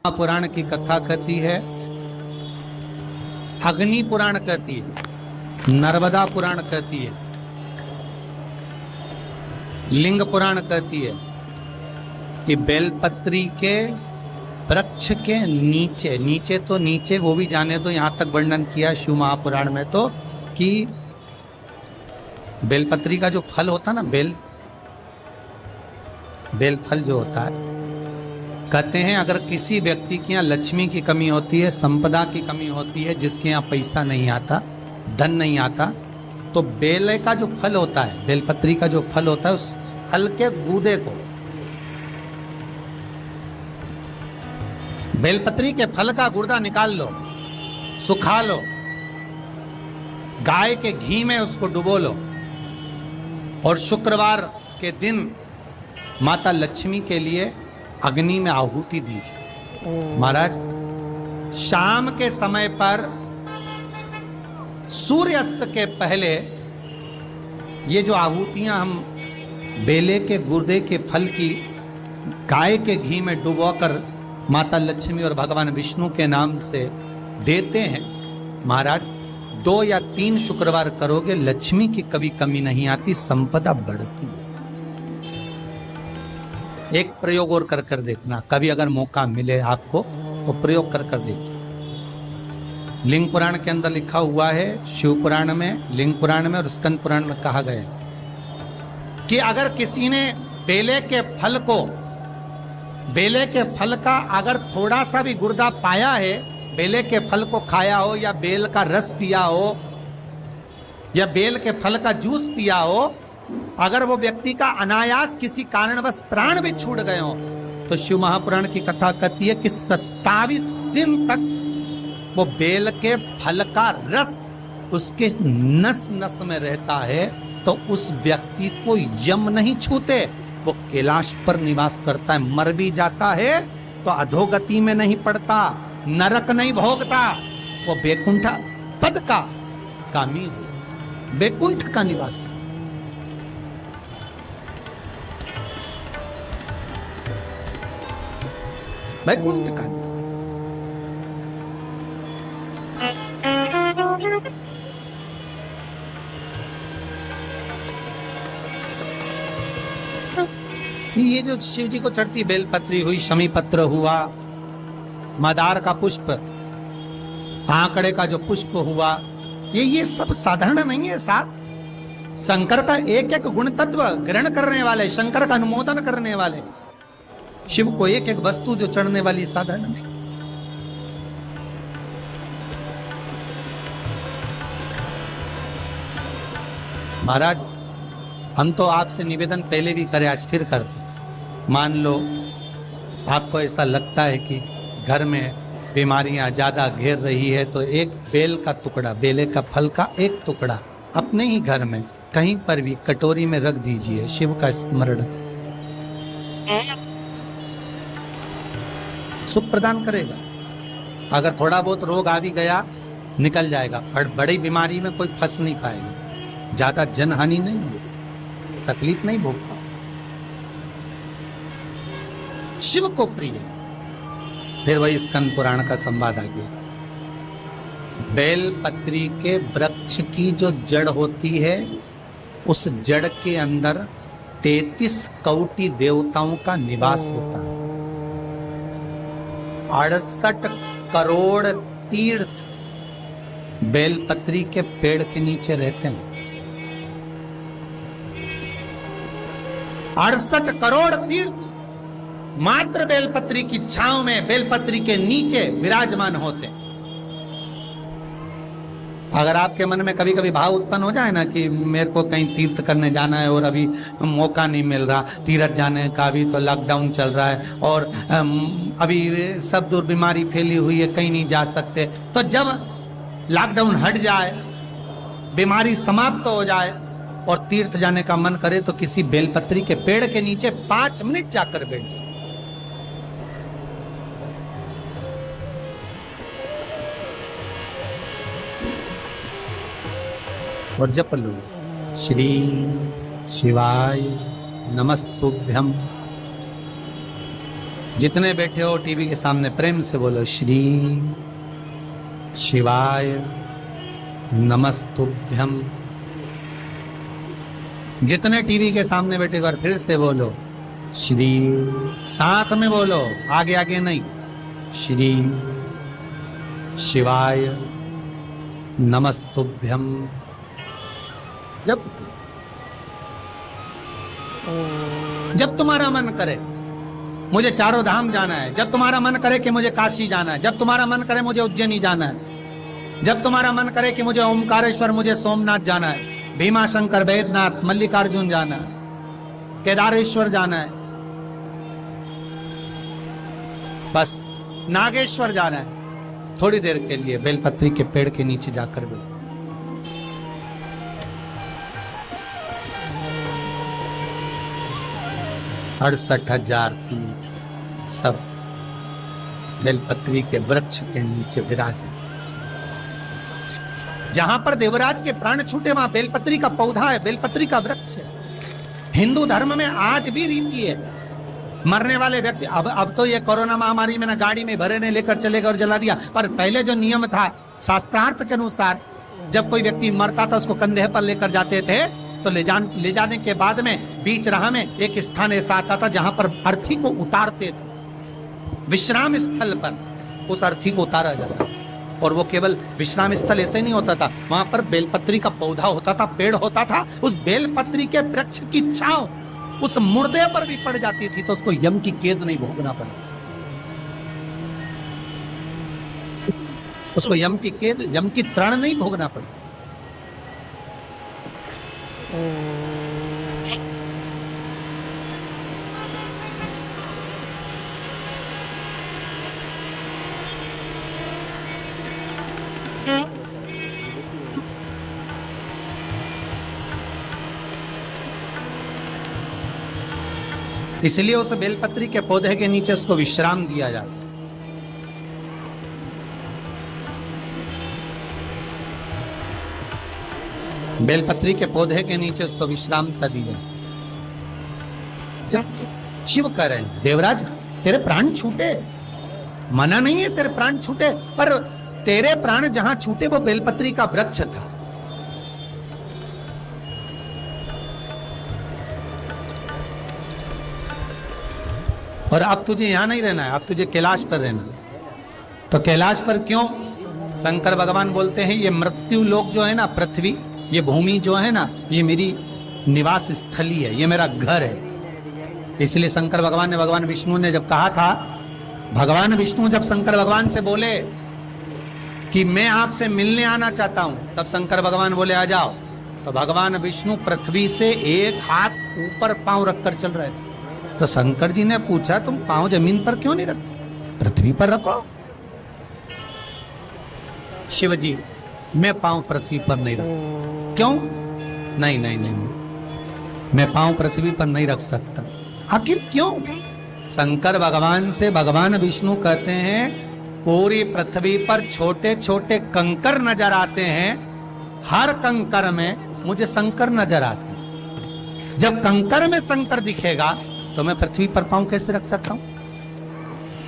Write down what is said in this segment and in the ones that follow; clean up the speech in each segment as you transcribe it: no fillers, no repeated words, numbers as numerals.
पुराण की कथा कहती है, अग्नि पुराण कहती है, नर्मदा पुराण कहती है, लिंग पुराण कहती है कि बेलपत्री के वृक्ष के नीचे, नीचे तो नीचे वो भी जाने दो, यहां तक वर्णन किया शिव महापुराण में तो कि बेलपत्री का जो फल होता ना, बेल फल जो होता है, कहते हैं अगर किसी व्यक्ति के यहाँ लक्ष्मी की कमी होती है, संपदा की कमी होती है, जिसके यहाँ पैसा नहीं आता, धन नहीं आता, तो बेल का जो फल होता है, बेलपत्री का जो फल होता है, उस फल के गूदे को, बेलपत्री के फल का गुर्दा निकाल लो, सुखा लो, गाय के घी में उसको डुबो लो और शुक्रवार के दिन माता लक्ष्मी के लिए अग्नि में आहुति दीजिए। महाराज, शाम के समय पर सूर्यास्त के पहले ये जो आहुतियां हम बेले के गुर्दे के फल की गाय के घी में डुबोकर माता लक्ष्मी और भगवान विष्णु के नाम से देते हैं, महाराज 2 या 3 शुक्रवार करोगे, लक्ष्मी की कभी कमी नहीं आती, संपदा बढ़ती है। एक प्रयोग और कर कर देखना, कभी अगर मौका मिले आपको तो प्रयोग कर कर देखिए। लिंग पुराण के अंदर लिखा हुआ है, शिव पुराण में, लिंग पुराण में और स्कंद पुराण में कहा गया है कि अगर किसी ने बेले के फल को, बेले के फल का अगर थोड़ा सा भी गुर्दा पाया है, बेले के फल को खाया हो या बेल का रस पिया हो या बेल के फल का जूस पिया हो, अगर वो व्यक्ति का अनायास किसी कारणवश प्राण भी छूट गए हो, तो शिव महापुराण की कथा कहती है कि 27 दिन तक वो बेल के फल का रस उसके नस नस में रहता है, तो उस व्यक्ति को यम नहीं छूते, वो कैलाश पर निवास करता है। मर भी जाता है तो अधोगति में नहीं पड़ता, नरक नहीं भोगता, वो बैकुंठ पद का कामी हो, बैकुंठ का निवासी। बैकुंठ का निवास। ये जो शिव जी को चढ़ती बेलपत्री हुई, शमी पत्र हुआ, मदार का पुष्प, आंकड़े का जो पुष्प हुआ, ये सब साधारण नहीं है साथ। शंकर का एक एक गुण तत्व ग्रहण करने वाले, शंकर का अनुमोदन करने वाले, शिव को एक एक वस्तु जो चढ़ने वाली साधारण नहीं। महाराज, हम तो आपसे निवेदन पहले भी करे, आज फिर करते। मान लो आपको ऐसा लगता है कि घर में बीमारियां ज्यादा घेर रही है, तो एक बेल का टुकड़ा, बेले का फल का एक टुकड़ा अपने ही घर में कहीं पर भी कटोरी में रख दीजिए, शिव का स्मरण, सुख प्रदान करेगा। अगर थोड़ा बहुत रोग आ भी गया, निकल जाएगा, पर बड़ी बीमारी में कोई फंस नहीं पाएगा, ज्यादा जनहानि नहीं होगी, तकलीफ नहीं भोग पाओ। शिव को प्रिय। फिर वही स्कंद पुराण का संवाद आ गया। बेलपत्री के वृक्ष की जो जड़ होती है, उस जड़ के अंदर 33 कोटि देवताओं का निवास होता है। 68 करोड़ तीर्थ बेलपत्री के पेड़ के नीचे रहते हैं। 68 करोड़ तीर्थ मात्र बेलपत्री की छांव में, बेलपत्री के नीचे विराजमान होते हैं। अगर आपके मन में कभी कभी भाव उत्पन्न हो जाए ना कि मेरे को कहीं तीर्थ करने जाना है और अभी मौका नहीं मिल रहा, तीर्थ जाने का भी तो लॉकडाउन चल रहा है और अभी सब दूर बीमारी फैली हुई है, कहीं नहीं जा सकते, तो जब लॉकडाउन हट जाए, बीमारी समाप्त हो जाए और तीर्थ जाने का मन करे, तो किसी बेलपत्री के पेड़ के नीचे 5 मिनट जाकर बैठ जाए और जप लो, श्री शिवाय नमस्तुभ्यम। जितने बैठे हो टीवी के सामने प्रेम से बोलो श्री शिवाय नमस्तुभ्यम। जितने टीवी के सामने बैठे एक बार फिर से बोलो श्री, साथ में बोलो, आगे आगे नहीं, श्री शिवाय नमस्तुभ्यम। जब तुम्हारा मन करे मुझे चारों धाम जाना है, जब तुम्हारा मन करे कि मुझे काशी जाना है, जब तुम्हारा मन करे मुझे उज्जैनी जाना है, जब तुम्हारा मन करे कि मुझे ओमकारेश्वर, मुझे सोमनाथ जाना है, भीमाशंकर, बैद्यनाथ, मल्लिकार्जुन जाना है, केदारेश्वर जाना है, बस नागेश्वर जाना है, थोड़ी देर के लिए बेलपत्री के पेड़ के नीचे जाकर बैठो। 68,000 तीर्थ सब बेलपत्री के वृक्ष के नीचे विराज। जहां पर देवराज के प्राण छूटे वहां बेलपत्री का पौधा है, बेलपत्री का वृक्ष है। हिंदू धर्म में आज भी रीति है, मरने वाले व्यक्ति, अब तो ये कोरोना महामारी में ना गाड़ी में भरे ने लेकर चले गए और जला दिया, पर पहले जो नियम था शास्त्रार्थ के अनुसार, जब कोई व्यक्ति मरता था उसको कंधे पर लेकर जाते थे, तो ले जाने के बाद में बीच राह में एक स्थान ऐसा आता था जहां पर अर्थी को उतारते थे। विश्राम स्थल पर उस अर्थी को उतारा जाता, और वो केवल विश्राम स्थल ऐसे नहीं होता था, वहां पर बेलपत्री का पौधा होता था, पेड़ होता था। उस बेलपत्री के वृक्ष की छांव उस मुर्दे पर भी पड़ जाती थी तो उसको यम की कैद नहीं भोगना पड़ा, उसको यम की कैद, यम की त्राण नहीं भोगना पड़ा। इसलिए उस बेलपत्री के पौधे के नीचे उसको विश्राम दिया जाता है। बेलपत्री के पौधे के नीचे उसको विश्रामता दी जाए। शिव कह रहे हैं देवराज तेरे प्राण छूटे, मना नहीं है तेरे प्राण छूटे, पर तेरे प्राण जहां छूटे वो बेलपत्री का वृक्ष था। और अब तुझे यहां नहीं रहना है, अब तुझे कैलाश पर रहना है। तो कैलाश पर क्यों? शंकर भगवान बोलते हैं ये मृत्यु लोक जो है ना, पृथ्वी, ये भूमि जो है ना, ये मेरी निवास स्थली है, ये मेरा घर है। इसलिए शंकर भगवान ने, भगवान विष्णु ने जब कहा था, भगवान विष्णु जब शंकर भगवान से बोले कि मैं आपसे मिलने आना चाहता हूं, तब शंकर भगवान बोले आ जाओ। तो भगवान विष्णु पृथ्वी से एक हाथ ऊपर पांव रखकर चल रहे थे। तो शंकर जी ने पूछा तुम पांव जमीन पर क्यों नहीं रखते, पृथ्वी पर रखो। शिव जी मैं पांव पृथ्वी पर नहीं रख, क्यों? नहीं नहीं नहीं नहीं, मैं पांव पृथ्वी पर नहीं रख सकता। आखिर क्यों? शंकर भगवान से भगवान विष्णु कहते हैं पूरी पृथ्वी पर छोटे छोटे कंकर नजर आते हैं, हर कंकर में मुझे शंकर नजर आते हैं। जब कंकर में शंकर दिखेगा तो मैं पृथ्वी पर पांव कैसे रख सकता हूं?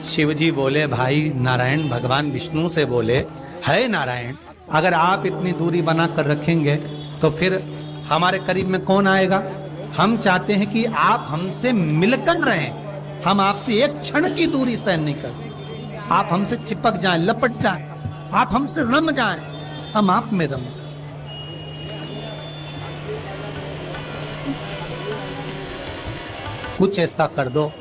शिव जी बोले भाई नारायण, भगवान विष्णु से बोले है नारायण, अगर आप इतनी दूरी बनाकर रखेंगे तो फिर हमारे करीब में कौन आएगा? हम चाहते हैं कि आप हमसे मिलकर रहें, हम आपसे एक क्षण की दूरी सहन नहीं कर सकते। आप हमसे चिपक जाएं, लपट जाएं, आप हमसे रम जाएं, हम आप में रम जाएं। कुछ ऐसा कर दो,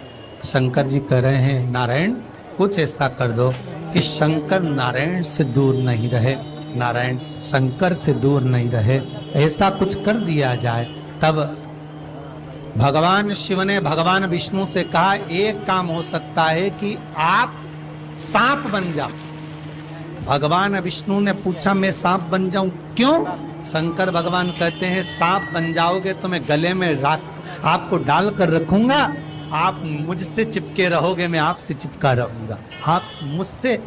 शंकर जी कह रहे हैं नारायण कुछ ऐसा कर दो कि शंकर नारायण से दूर नहीं रहे, नारायण शंकर से दूर नहीं रहे, ऐसा कुछ कर दिया जाए। तब भगवान शिव ने भगवान विष्णु से कहा एक काम हो सकता है कि आप सांप बन जाओ। भगवान विष्णु ने पूछा मैं सांप बन जाऊं क्यों? शंकर भगवान कहते हैं सांप बन जाओगे तो मैं गले में आपको डाल कर रखूंगा, आप मुझसे चिपके रहोगे, मैं आपसे चिपका रहूंगा, आप मुझसे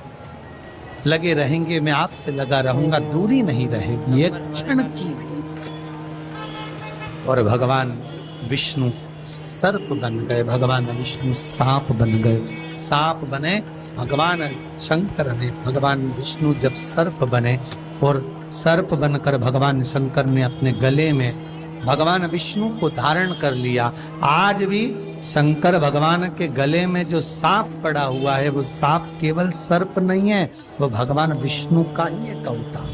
लगे रहेंगे, मैं आपसे लगा रहूंगा, दूरी नहीं रहेगी एक क्षण की भी। और भगवान विष्णु सर्प बन गए, भगवान विष्णु सांप बन गए। सांप बने भगवान शंकर ने, भगवान विष्णु जब सर्प बने और सर्प बनकर भगवान शंकर ने अपने गले में भगवान विष्णु को धारण कर लिया। आज भी शंकर भगवान के गले में जो सांप पड़ा हुआ है वो सांप केवल सर्प नहीं है, वो भगवान विष्णु का ही एक अवतार।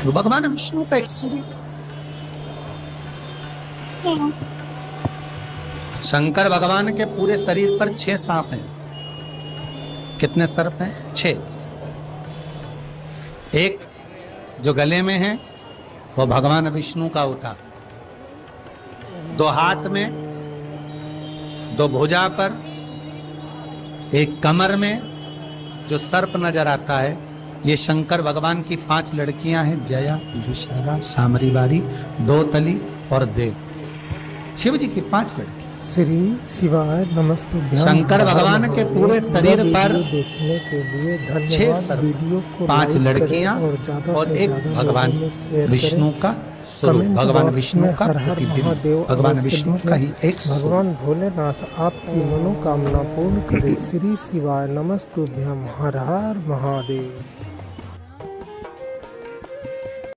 वो भगवान विष्णु का एक स्वरूप। शंकर भगवान के पूरे शरीर पर 6 सांप हैं। कितने सर्प हैं? 6। एक जो गले में है वो भगवान विष्णु का अवतार, 2 हाथ में, 2 भुजा पर, एक कमर में जो सर्प नजर आता है, ये शंकर भगवान की 5 लड़कियां हैं, जया, विशाला, सामरीवारी, दोतली और देव। शिव जी की 5 लड़की। श्री शिवाय नमस्तुभ्यं। शंकर भगवान के पूरे शरीर पर देखने के लिए 6 सर्प, 5 लड़कियां और एक भगवान विष्णु का स्वरूप, भगवान विष्णु का प्रतिबिंब, भगवान विष्णु का ही एक स्वरूप। भगवान भोलेनाथ आपकी मनोकामना पूर्ण करे। श्री शिवाय नमस्तुभ्यं। हर हर महादेव।